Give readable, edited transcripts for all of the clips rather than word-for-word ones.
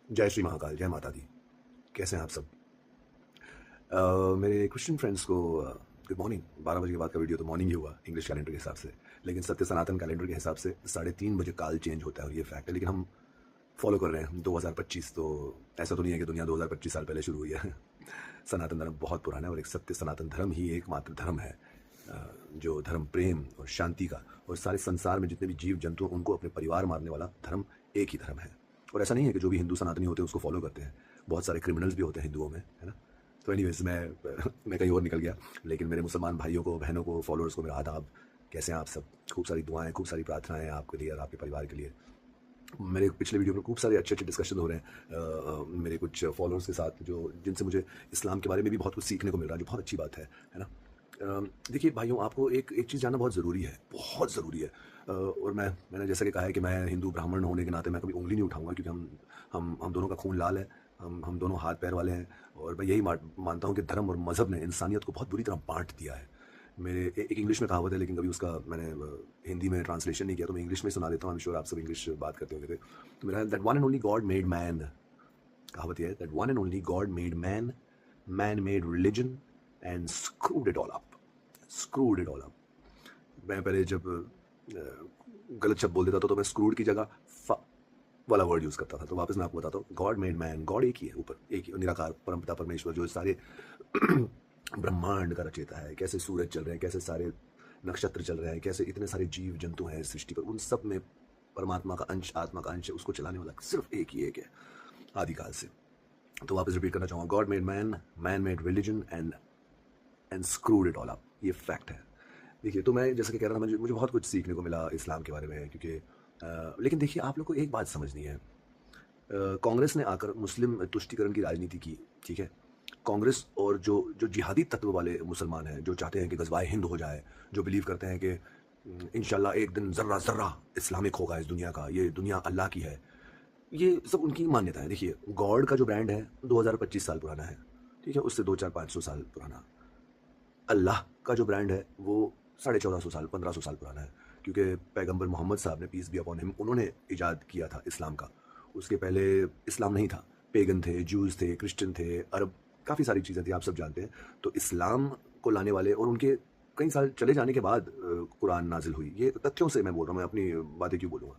जय श्री महाकाल, जय माता दी। कैसे हैं आप सब? मेरे क्रिश्चियन फ्रेंड्स को गुड मॉर्निंग। 12 बजे के बाद का वीडियो तो मॉर्निंग ही हुआ इंग्लिश कैलेंडर के हिसाब से, लेकिन सत्य सनातन कैलेंडर के हिसाब से 3:30 बजे काल चेंज होता है और ये फैक्ट है। लेकिन हम फॉलो कर रहे हैं 2025, तो ऐसा तो नहीं है कि दुनिया 2025 साल पहले शुरू हुई है। सनातन धर्म बहुत पुराना है और एक सत्य सनातन धर्म ही एकमात्र धर्म है जो धर्म प्रेम और शांति का, और सारे संसार में जितने भी जीव जंतु हैं उनको अपने परिवार मारने वाला धर्म एक ही धर्म है। और ऐसा नहीं है कि जो भी हिंदू सनातनी होते हैं उसको फॉलो करते हैं, बहुत सारे क्रिमिनल्स भी होते हैं हिंदुओं में, है ना। तो एनीवेज मैं कहीं और निकल गया, लेकिन मेरे मुसलमान भाइयों को, बहनों को, फॉलोअर्स को मेरा आदाब। कैसे हैं आप सब? खूब सारी दुआएं, खूब सारी प्रार्थनाएं आपके लिए और आपके परिवार के लिए। मेरे पिछले वीडियो में खूब सारे अच्छे अच्छे डिस्कशन हो रहे हैं मेरे कुछ फॉलोअर्स के साथ, जो जिनसे मुझे इस्लाम के बारे में भी बहुत कुछ सीखने को मिल रहा है, जो बहुत अच्छी बात है ना। देखिए भाइयों, आपको एक एक चीज़ जानना बहुत ज़रूरी है, बहुत ज़रूरी है। और मैंने जैसा कि कहा है कि मैं हिंदू ब्राह्मण होने के नाते मैं कभी उंगली नहीं उठाऊंगा, क्योंकि हम दोनों का खून लाल है, हम दोनों हाथ पैर वाले हैं। और मैं यही मानता हूँ कि धर्म और मज़हब ने इंसानियत को बहुत बुरी तरह बांट दिया है। एक इंग्लिश में कहावत है, लेकिन कभी उसका मैंने हिंदी में ट्रांसलेशन नहीं किया, तो मैं इंग्लिश में सुना देता हूँ। आई एम श्योर आप सब इंग्लिश बात करते होंगे। तो मेरा that one and only God made man, कहावत यह है, that one and only God made man, man made religion and screwed it all up, screwed it all up. मैं पहले जब गलत शब्द बोल देता था तो मैं स्क्रूड की जगह वाला वर्ड यूज़ करता था। तो वापस मैं आपको बताता हूँ, गॉड मेड मैन, गॉड एक ही है, ऊपर एक ही निराकार परमपिता परमेश्वर, जो सारे ब्रह्मांड का रचयिता है। कैसे सूरज चल रहे हैं, कैसे सारे नक्षत्र चल रहे हैं, कैसे इतने सारे जीव जंतु हैं इस सृष्टि पर, उन सब में परमात्मा का अंश, आत्मा का अंश है। उसको चलाने वाला सिर्फ एक ही एक है, आदिकाल से। तो वापस रिपीट करना चाहूँगा, God made man, man made religion and screwed it all up. ये फैक्ट है। देखिए, तो मैं जैसा कि कह रहा था, मुझे बहुत कुछ सीखने को मिला इस्लाम के बारे में, क्योंकि लेकिन देखिए, आप लोग को एक बात समझनी है। कांग्रेस ने आकर मुस्लिम तुष्टीकरण की राजनीति की, ठीक है। कांग्रेस और जो जो जिहादी तत्व वाले मुसलमान हैं, जो चाहते हैं कि गजवाए हिंद हो जाए, जो बिलीव करते हैं कि इंशाल्लाह एक दिन ज़र्रा ज़र्रा इस्लामिक होगा इस दुनिया का, ये दुनिया अल्लाह की है, ये सब उनकी मान्यता है। देखिए, गॉड का जो ब्रांड है 2025 साल पुराना है, ठीक है, उससे 2, 4, 500 साल पुराना। अल्लाह का जो ब्रांड है वो 1450 साल, 1500 साल पुराना है, क्योंकि पैगंबर मोहम्मद साहब ने, पीस बी अपॉन हिम, उन्होंने इजाद किया था इस्लाम का। उसके पहले इस्लाम नहीं था, पेगन थे, जूस थे, क्रिश्चियन थे, अरब, काफ़ी सारी चीज़ें थी, आप सब जानते हैं। तो इस्लाम को लाने वाले और उनके कई साल चले जाने के बाद कुरान नाजिल हुई। ये तथ्यों से मैं बोल रहा हूँ, मैं अपनी बातें क्यों बोलूँगा।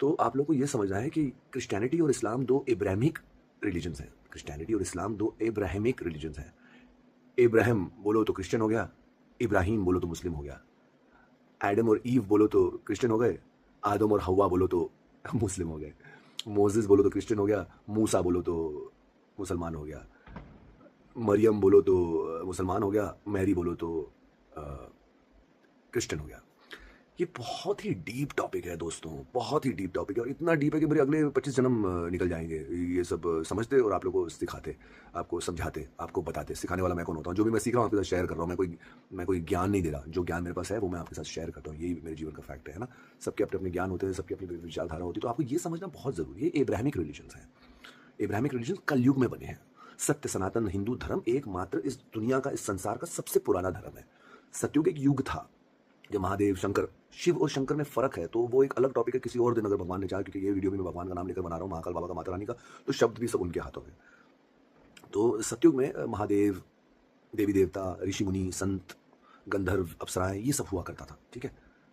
तो आप लोग को ये समझना है कि क्रिश्चियनिटी और इस्लाम दो इब्राहिमिक रिलीजन्स हैं। क्रिश्चियनिटी और इस्लाम दो इब्राहिमिक रिलीजन्स हैं। इब्राहिम बोलो तो क्रिश्चियन हो गया, इब्राहिम बोलो तो मुस्लिम हो गया। एडम और ईव बोलो तो क्रिश्चियन हो गए, आदम और हवा बोलो तो मुस्लिम हो गए। मोजेस बोलो तो क्रिश्चियन हो गया, मूसा बोलो तो मुसलमान हो गया। मरियम बोलो तो मुसलमान हो गया, मैरी बोलो तो क्रिश्चियन हो गया। ये बहुत ही डीप टॉपिक है दोस्तों, बहुत ही डीप टॉपिक है, और इतना डीप है कि मेरे अगले 25 जन्म निकल जाएंगे ये सब समझते और आप लोगों को सिखाते, आपको समझाते, आपको बताते। सिखाने वाला मैं कौन होता हूँ? जो भी मैं सीख रहा हूँ आपके साथ शेयर कर रहा हूँ। मैं कोई ज्ञान नहीं दे रहा, जो ज्ञान मेरे पास है वो मैं आपके साथ शेयर करता हूँ। यही मेरे जीवन का फैक्ट है ना। सबके अपने अपने ज्ञान होते हैं, सबकी अपनी विचारधारा होती है, तो आपको ये समझना बहुत जरूरी है। इब्राहिमिक रिलीजन्स हैं, इब्राहिमिक रिलीजन कलयुग में बने हैं। सत्य सनातन हिंदू धर्म एकमात्र इस दुनिया का, इस संसार का सबसे पुराना धर्म है। सतयुग एक युग था जब महादेव, शंकर, शिव और शंकर में फर्क है, तो वो एक अलग टॉपिक है, किसी और दिन अगर भगवान ने चाहा, क्योंकि ये वीडियो भी मैं भगवान का नाम लेकर बना रहा हूँ, महाकाल बाबा का, माता रानी का, तो शब्द भी सब उनके हाथों में। तो सतयुग में महादेव, देवी देवता, ऋषि मुनि, संत, गंधर्व, अप्सराएं, ये सब हुआ करता था, ठीक है।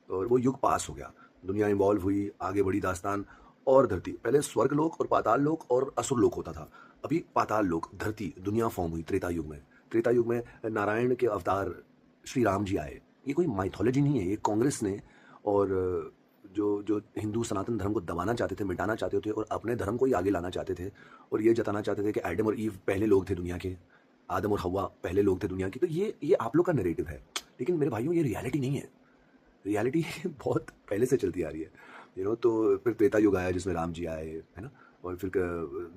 और वो युग पास हो गया, दुनिया इन्वॉल्व हुई, आगे बढ़ी दास्तान। और धरती, पहले स्वर्ग लोक और पाताल लोक और असुर लोक होता था, अभी पाताल लोक, धरती, दुनिया फॉर्म हुई त्रेता युग में। त्रेता युग में नारायण के अवतार श्री राम जी आए। ये कोई माइथोलॉजी नहीं है, ये कांग्रेस ने और जो जो हिंदू सनातन धर्म को दबाना चाहते थे, मिटाना चाहते थे और अपने धर्म को ही आगे लाना चाहते थे, और ये जताना चाहते थे कि एडम और ईव पहले लोग थे दुनिया के, आदम और हवा पहले लोग थे दुनिया की। तो ये आप लोग का नैरेटिव है, लेकिन मेरे भाइयों ये रियलिटी नहीं है। रियलिटी बहुत पहले से चलती आ रही है, तो फिर त्रेता युग आया जिसमें राम जी आए, है ना। और फिर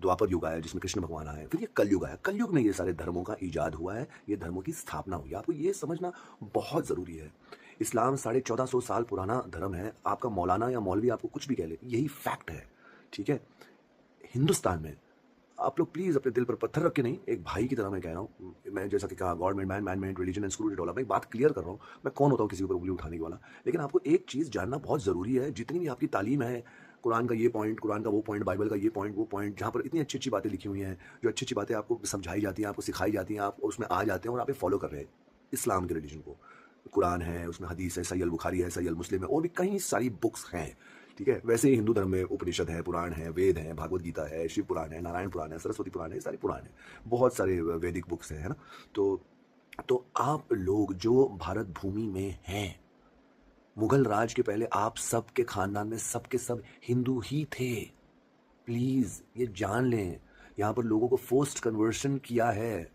द्वापर युग आया जिसमें कृष्ण भगवान आए। फिर ये कलयुग आया, कलयुग में ये सारे धर्मों का ईजाद हुआ है, ये धर्मों की स्थापना हुई है। आपको ये समझना बहुत ज़रूरी है। इस्लाम 1450 साल पुराना धर्म है। आपका मौलाना या मौलवी आपको कुछ भी कह ले, यही फैक्ट है, ठीक है। हिंदुस्तान में आप लोग प्लीज़ अपने दिल पर पत्थर रख के नहीं, एक भाई की तरह मैं कह रहा हूँ। मैं जैसा कि कहा, God made man, man made religion and screwed it all up. मैं एक बात क्लियर कर रहा हूँ, मैं कौन होता हूँ किसी के ऊपर उंगली उठाने वाला। लेकिन आपको एक चीज़ जानना बहुत ज़रूरी है, जितनी भी आपकी तालीम है, कुरान का ये पॉइंट, कुरान का वो पॉइंट, बाइबल का ये पॉइंट, वो पॉइंट, जहाँ पर इतनी अच्छी अच्छी बातें लिखी हुई हैं, जो अच्छी अच्छी बातें आपको समझाई जाती हैं, आपको सिखाई जाती हैं, आप उसमें आ जाते हैं और आप ये फॉलो कर रहे हैं इस्लाम के रिलीजन को। कुरान है, उसमें हदीस है, सही अल बुखारी है, सही अल मुस्लिम है, और भी कई सारी बुक्स हैं, ठीक है। वैसे ही हिंदू धर्म में उपनिषद है, पुराण है, वेद है, भागवत गीता है, शिव पुराण है, नारायण पुराण है, सरस्वती पुराण है, सारे पुराण है, बहुत सारे वैदिक बुक्स हैं, है ना। तो आप लोग जो भारत भूमि में हैं, मुगल राज के पहले आप सब के खानदान में सब के सब हिंदू ही थे। प्लीज ये जान लें, यहाँ पर लोगों को फोर्स्ड कन्वर्शन किया है।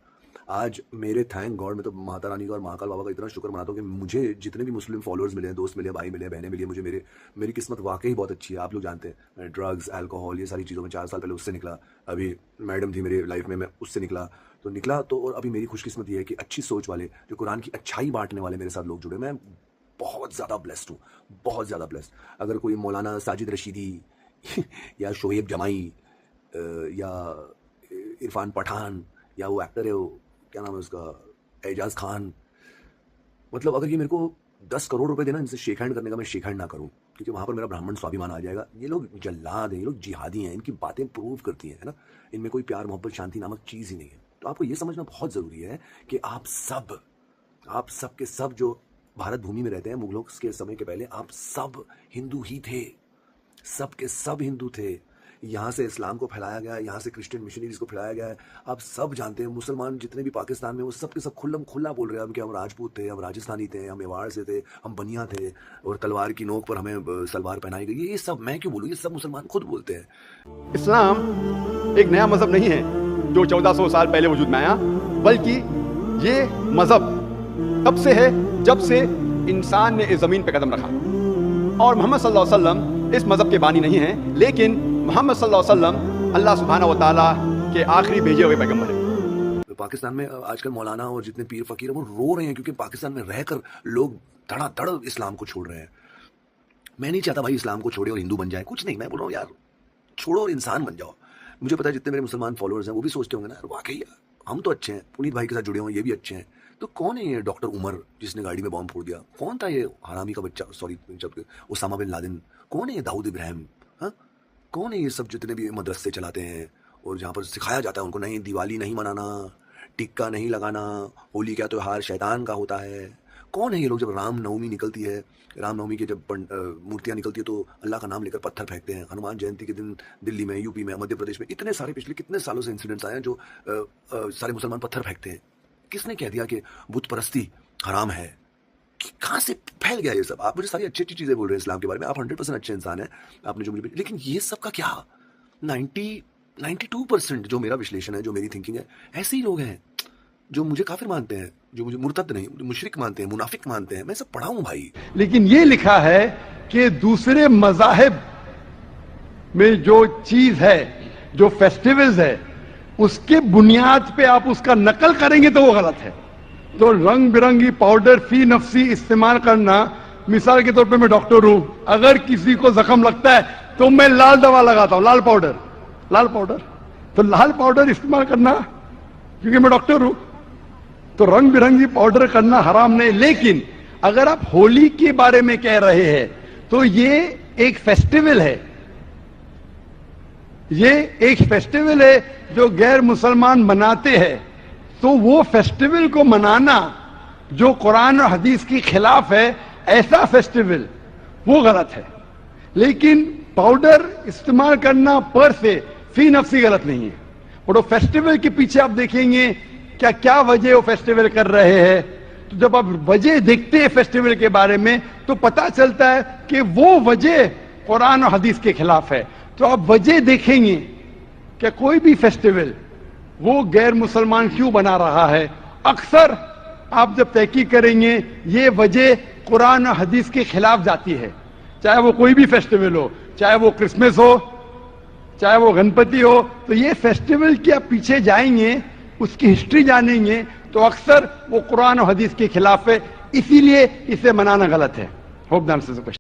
आज मेरे थैंक गॉड, मैं तो माता रानी का और महाकाल बाबा का इतना शुक्र मनाता हूँ कि मुझे जितने भी मुस्लिम फॉलोअर्स मिले हैं, दोस्त मिले, भाई मिले, बहनें मिली, मुझे मेरी किस्मत वाकई बहुत अच्छी है। आप लोग जानते हैं, ड्रग्स, अल्कोहल, ये सारी चीज़ों में 4 साल पहले उससे निकला। अभी मैडम थी मेरी लाइफ में, मैं उससे निकला तो और अभी मेरी खुशकिस्मत ये है कि अच्छी सोच वाले, जो कुरान की अच्छाई बांटने वाले मेरे साथ लोग जुड़े। मैं बहुत ज़्यादा ब्लेस्ड हूँ, बहुत ज़्यादा ब्लेस्ड। अगर कोई मौलाना साजिद रशीदी या शोएब जमाई या इरफान पठान या वो एक्टर है, वो क्या नाम है उसका, एजाज खान, मतलब अगर ये मेरे को 10 करोड़ रुपए देना इनसे शेक हैंड करने का, मैं शेक हैंड ना करूं, क्योंकि वहाँ पर मेरा ब्राह्मण स्वाभिमान आ जाएगा। ये लोग जल्लाद हैं, ये लोग जिहादी हैं, इनकी बातें प्रूव करती हैं, है ना। इनमें कोई प्यार मोहब्बत शांति नामक चीज़ ही नहीं है। तो आपको ये समझना बहुत ज़रूरी है कि आप सब के सब जो भारत भूमि में रहते हैं, मुगलों के समय के पहले आप सब हिंदू ही थे, सब के सब हिंदू थे। यहाँ से इस्लाम को फैलाया गया है, यहाँ से क्रिश्चियन मिशनरीज को फैलाया गया है। आप सब जानते हैं, मुसलमान जितने भी पाकिस्तान में, वो सब के सब खुल्लम खुल्ला बोल रहे हैं कि हम राजपूत थे, हम राजस्थानी थे, हम मेवाड़ से थे, हम बनिया थे, और तलवार की नोक पर हमें सलवार पहनाई गई। ये सब मैं क्यों बोलूँ, ये सब मुसलमान खुद बोलते हैं। इस्लाम एक नया मजहब नहीं है जो 1400 साल पहले वजूद में आया, बल्कि ये मजहब तब से है जब से इंसान ने इस जमीन पे कदम रखा। और मोहम्मद सल्लल्लाहु अलैहि वसल्लम इस मजहब के बानी नहीं हैं, लेकिन मोहम्मद सल्लल्लाहु अलैहि वसल्लम अल्लाह सुब्हानहू व तआला के आखिरी भेजे हुए पैगंबर हैं। पाकिस्तान में आजकल मौलाना और जितने पीर फकीर हैं वो रो रहे हैं, क्योंकि पाकिस्तान में रहकर लोग धड़ाधड़ इस्लाम को छोड़ रहे हैं। मैं नहीं चाहता भाई इस्लाम को छोड़े और हिंदू बन जाए, कुछ नहीं। मैं बोल रहा हूँ यार, छोड़ो और इंसान बन जाओ। मुझे पता है जितने मेरे मुसलमान फॉलोअर्स हैं वो भी सोचते होंगे ना, वाकई हम तो अच्छे हैं, पुनीत भाई के साथ जुड़े हुए, ये भी अच्छे हैं। तो कौन है ये डॉक्टर उमर जिसने गाड़ी में बॉम्ब फोड़ दिया? कौन था ये हरामी का बच्चा, सॉरी, जब उसामा बिन लादेन? कौन है ये दाऊद इब्राहिम? हाँ, कौन है ये सब जितने भी मदरसे चलाते हैं और जहाँ पर सिखाया जाता है उनको, नहीं दिवाली नहीं मनाना, टिक्का नहीं लगाना, होली का त्यौहार शैतान का होता है? कौन है ये लोग? जब रामनवमी निकलती है, रामनवमी के जब मूर्तियाँ निकलती है तो अल्लाह का नाम लेकर पत्थर फेंकते हैं। हनुमान जयंती के दिन दिल्ली में, यूपी में, मध्य प्रदेश में इतने सारे पिछले कितने सालों से इंसिडेंट्स आए हैं जो सारे मुसलमान पत्थर फेंकते हैं। किसने कह दिया कि बुत परस्ती हराम है? कहाँ से फैल गया ये सब? आप मुझे सारी अच्छी अच्छी चीज़ें बोल रहे हैं इस्लाम के बारे में, आप 100% अच्छे इंसान हैं, आपने जो मुझे, लेकिन ये सब का क्या? 92% जो मेरा विश्लेषण है, जो मेरी थिंकिंग है, ऐसे ही लोग हैं जो मुझे काफिर मानते हैं, जो मुझे मुर्तद नहीं, मुशरिक मानते हैं, मुनाफिक मानते हैं। मैं सब पढ़ा हूं भाई। लेकिन ये लिखा है कि दूसरे मज़ाहिब में जो चीज है, जो फेस्टिवल्स है, उसके बुनियाद पे आप उसका नकल करेंगे तो वो गलत है। तो रंग बिरंगी पाउडर फी नफसी इस्तेमाल करना, मिसाल के तौर पे मैं डॉक्टर हूं, अगर किसी को जख्म लगता है तो मैं लाल दवा लगाता हूं, लाल पाउडर। तो लाल पाउडर इस्तेमाल करना, क्योंकि मैं डॉक्टर हूं, तो रंग बिरंगी पाउडर करना हराम नहीं। लेकिन अगर आप होली के बारे में कह रहे हैं तो ये एक फेस्टिवल है, ये एक फेस्टिवल है जो गैर मुसलमान मनाते हैं। तो वो फेस्टिवल को मनाना जो कुरान और हदीस के खिलाफ है, ऐसा फेस्टिवल वो गलत है। लेकिन पाउडर इस्तेमाल करना पर से फी नफसी गलत नहीं है। और वो फेस्टिवल के पीछे आप देखेंगे क्या वजह वो फेस्टिवल कर रहे हैं। तो जब आप वजह देखते हैं फेस्टिवल के बारे में तो पता चलता है कि वो वजह कुरान और हदीस के खिलाफ है। तो आप वजह देखेंगे कि कोई भी फेस्टिवल वो गैर मुसलमान क्यों बना रहा है, अक्सर आप जब तहकीक करेंगे ये वजह कुरान और हदीस के खिलाफ जाती है। चाहे वो कोई भी फेस्टिवल हो, चाहे वो क्रिसमस हो, चाहे वो गणपति हो, तो ये फेस्टिवल के आप पीछे जाएंगे, उसकी हिस्ट्री जानेंगे तो अक्सर वो कुरान और हदीस के खिलाफ है, इसीलिए इसे मनाना गलत है। Hope that answers the question.